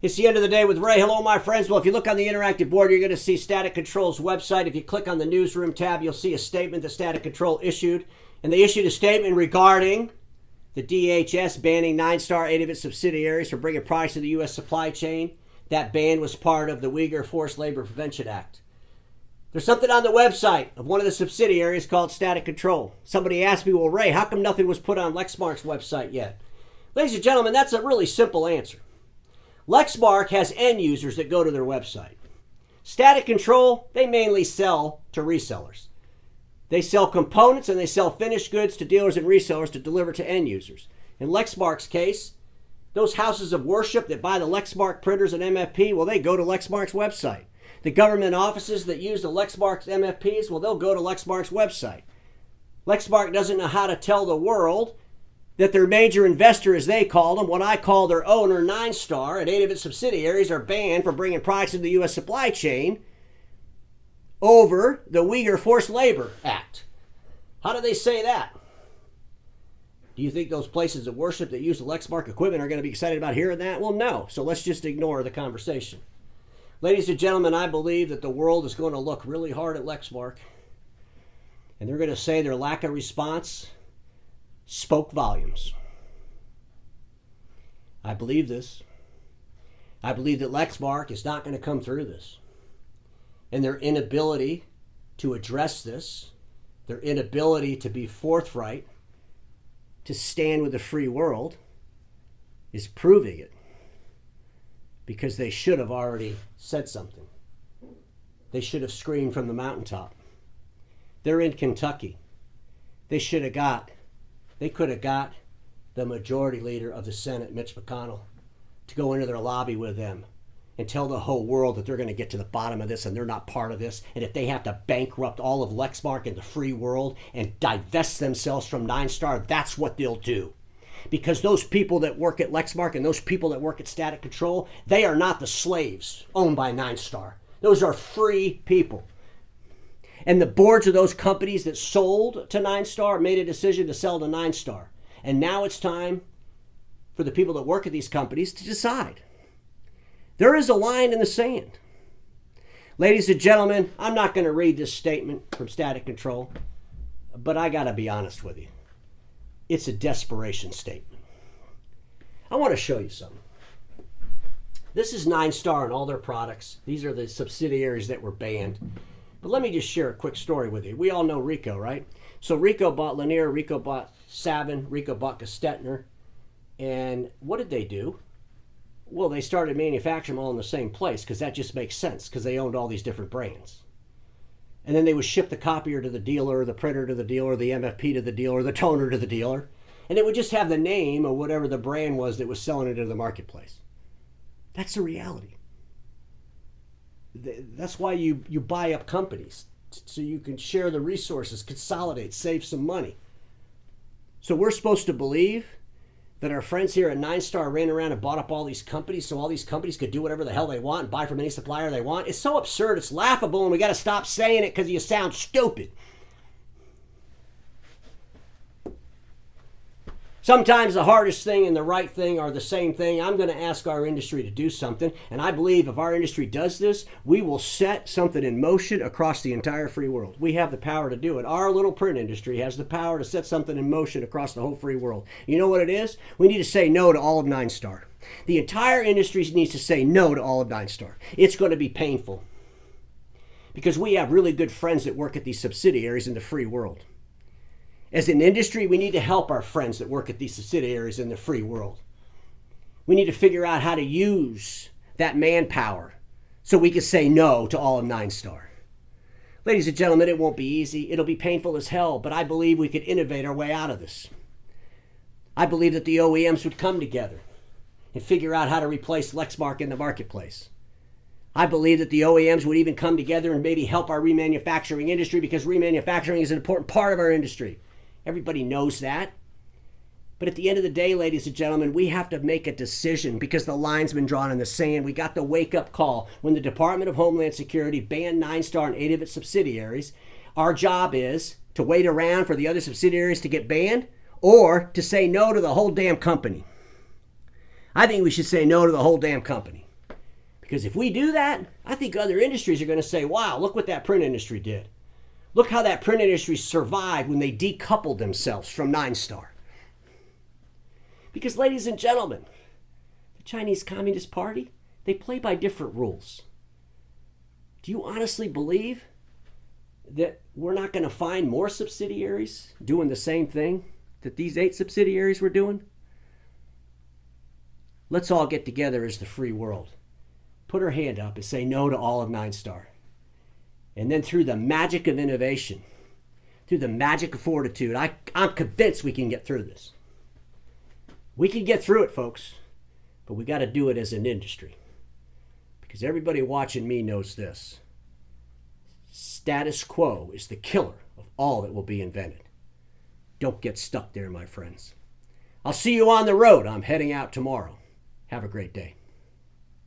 It's the end of the day with Ray. Hello, my friends. Well, if you look on the interactive board, you're going to see Static Control's website. If you click on the newsroom tab, you'll see a statement that Static Control issued. And they issued a statement regarding the DHS banning Ninestar, 8 of its subsidiaries, from bringing products to the U.S. supply chain. That ban was part of the Uyghur Forced Labor Prevention Act. There's something on the website of one of the subsidiaries called Static Control. Somebody asked me, well, Ray, how come nothing was put on Lexmark's website yet? Ladies and gentlemen, that's a really simple answer. Lexmark has end users that go to their website. Static Control, they mainly sell to resellers. They sell components and they sell finished goods to dealers and resellers to deliver to end users. In Lexmark's case, those houses of worship that buy the Lexmark printers and MFP, well, they go to Lexmark's website. The government offices that use the Lexmark's MFPs, well, they'll go to Lexmark's website. Lexmark doesn't know how to tell the world that their major investor, as they call them, what I call their owner, Ninestar, and 8 of its subsidiaries are banned from bringing products into the U.S. supply chain over the Uyghur Forced Labor Act. How do they say that? Do you think those places of worship that use the Lexmark equipment are going to be excited about hearing that? Well, no. So let's just ignore the conversation. Ladies and gentlemen, I believe that the world is going to look really hard at Lexmark, and they're going to say their lack of response spoke volumes. I believe this. I believe that Lexmark is not going to come through this. And their inability to address this, their inability to be forthright, to stand with the free world, is proving it. Because they should have already said something. They should have screamed from the mountaintop. They're in Kentucky. They could have got the majority leader of the Senate, Mitch McConnell, to go into their lobby with them and tell the whole world that they're going to get to the bottom of this and they're not part of this. And if they have to bankrupt all of Lexmark and the free world and divest themselves from Ninestar, that's what they'll do. Because those people that work at Lexmark and those people that work at Static Control, they are not the slaves owned by Ninestar. Those are free people. And the boards of those companies that sold to Ninestar made a decision to sell to Ninestar. And now it's time for the people that work at these companies to decide. There is a line in the sand. Ladies and gentlemen, I'm not going to read this statement from Static Control, but I got to be honest with you. It's a desperation statement. I want to show you something. This is Ninestar and all their products. These are the subsidiaries that were banned. But let me just share a quick story with you. We all know Rico, right? So Rico bought Lanier, Rico bought Savin, Rico bought Gestetner. And what did they do? Well, they started manufacturing them all in the same place because that just makes sense because they owned all these different brands. And then they would ship the copier to the dealer, the printer to the dealer, the MFP to the dealer, the toner to the dealer. And it would just have the name of whatever the brand was that was selling it into the marketplace. That's the reality. That's why you buy up companies, so you can share the resources, consolidate, save some money. So we're supposed to believe that our friends here at Ninestar ran around and bought up all these companies so all these companies could do whatever the hell they want and buy from any supplier they want. It's so absurd, it's laughable, and we got to stop saying it because you sound stupid. Sometimes the hardest thing and the right thing are the same thing. I'm going to ask our industry to do something, and I believe if our industry does this, we will set something in motion across the entire free world. We have the power to do it. Our little print industry has the power to set something in motion across the whole free world. You know what it is? We need to say no to all of Ninestar. The entire industry needs to say no to all of Ninestar. It's going to be painful because we have really good friends that work at these subsidiaries in the free world. As an industry, we need to help our friends that work at these subsidiaries in the free world. We need to figure out how to use that manpower so we can say no to all of Ninestar. Ladies and gentlemen, it won't be easy. It'll be painful as hell, but I believe we could innovate our way out of this. I believe that the OEMs would come together and figure out how to replace Lexmark in the marketplace. I believe that the OEMs would even come together and maybe help our remanufacturing industry because remanufacturing is an important part of our industry. Everybody knows that. But at the end of the day, ladies and gentlemen, we have to make a decision because the line's been drawn in the sand. We got the wake-up call when the Department of Homeland Security banned Ninestar and 8 of its subsidiaries. Our job is to wait around for the other subsidiaries to get banned or to say no to the whole damn company. I think we should say no to the whole damn company. Because if we do that, I think other industries are going to say, wow, look what that print industry did. Look how that print industry survived when they decoupled themselves from Ninestar. Because, ladies and gentlemen, the Chinese Communist Party, they play by different rules. Do you honestly believe that we're not going to find more subsidiaries doing the same thing that these 8 subsidiaries were doing? Let's all get together as the free world. Put our hand up and say no to all of Ninestar. And then through the magic of innovation, through the magic of fortitude, I'm convinced we can get through this. We can get through it, folks, but we got to do it as an industry. Because everybody watching me knows this. Status quo is the killer of all that will be invented. Don't get stuck there, my friends. I'll see you on the road. I'm heading out tomorrow. Have a great day.